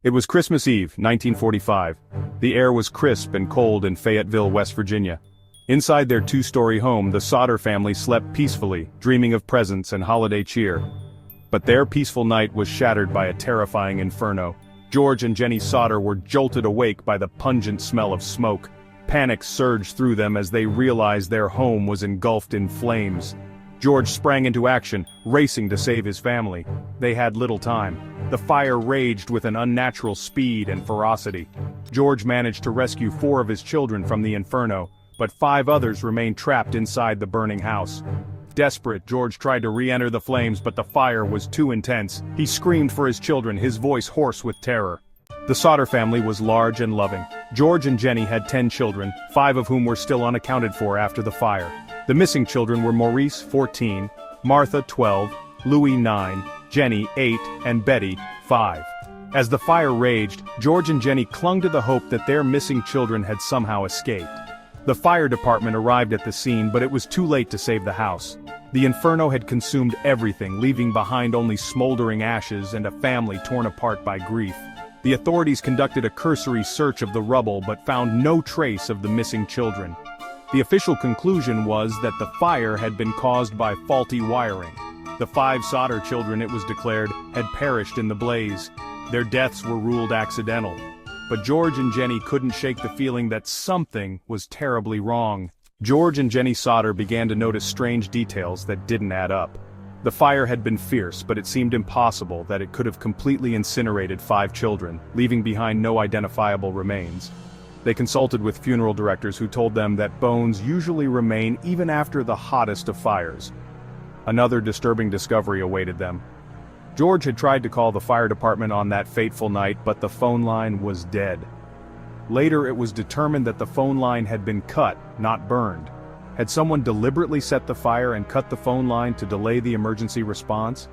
It was Christmas Eve, 1945. The air was crisp and cold in Fayetteville, West Virginia. Inside their two-story home, the Sodder family slept peacefully, dreaming of presents and holiday cheer. But their peaceful night was shattered by a terrifying inferno. George and Jenny Sodder were jolted awake by the pungent smell of smoke. Panic surged through them as they realized their home was engulfed in flames. George sprang into action, racing to save his family. They had little time. The fire raged with an unnatural speed and ferocity. George managed to rescue 4 of his children from the inferno, but 5 others remained trapped inside the burning house. Desperate, George tried to re-enter the flames, but the fire was too intense. He screamed for his children, his voice hoarse with terror. The Sodder family was large and loving. George and Jenny had 10 children, 5 of whom were still unaccounted for after the fire. The missing children were Maurice, 14, Martha, 12, Louis, 9, Jenny, 8, and Betty, 5. As the fire raged, George and Jenny clung to the hope that their missing children had somehow escaped. The fire department arrived at the scene, but it was too late to save the house. The inferno had consumed everything, leaving behind only smoldering ashes and a family torn apart by grief. The authorities conducted a cursory search of the rubble but found no trace of the missing children. The official conclusion was that the fire had been caused by faulty wiring. The 5 Sodder children, it was declared, had perished in the blaze. Their deaths were ruled accidental. But George and Jenny couldn't shake the feeling that something was terribly wrong. George and Jenny Sodder began to notice strange details that didn't add up. The fire had been fierce, but it seemed impossible that it could have completely incinerated 5 children, leaving behind no identifiable remains. They consulted with funeral directors who told them that bones usually remain even after the hottest of fires. Another disturbing discovery awaited them. George had tried to call the fire department on that fateful night, but the phone line was dead. Later it was determined that the phone line had been cut, not burned. Had someone deliberately set the fire and cut the phone line to delay the emergency response?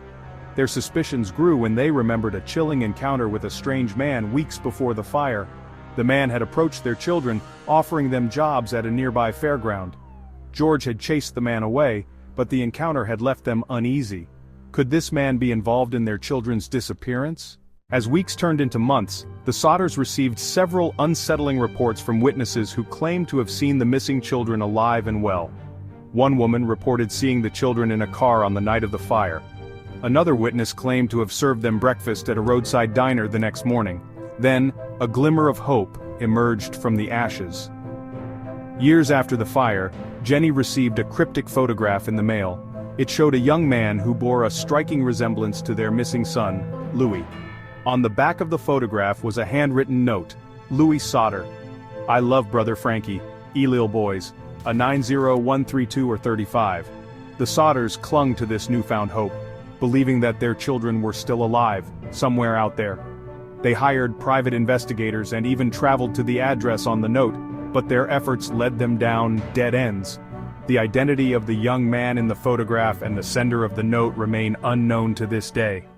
Their suspicions grew when they remembered a chilling encounter with a strange man weeks before the fire. The man had approached their children, offering them jobs at a nearby fairground. George had chased the man away, but the encounter had left them uneasy. Could this man be involved in their children's disappearance? As weeks turned into months, the Sodders received several unsettling reports from witnesses who claimed to have seen the missing children alive and well. One woman reported seeing the children in a car on the night of the fire. Another witness claimed to have served them breakfast at a roadside diner the next morning. Then, a glimmer of hope emerged from the ashes. Years after the fire, Jenny received a cryptic photograph in the mail. It showed a young man who bore a striking resemblance to their missing son, Louis. On the back of the photograph was a handwritten note, Louis Sodder. I love brother Frankie, Elil boys, a 90132 or 35. The Sodders clung to this newfound hope, believing that their children were still alive, somewhere out there. They hired private investigators and even traveled to the address on the note, but their efforts led them down dead ends. The identity of the young man in the photograph and the sender of the note remain unknown to this day.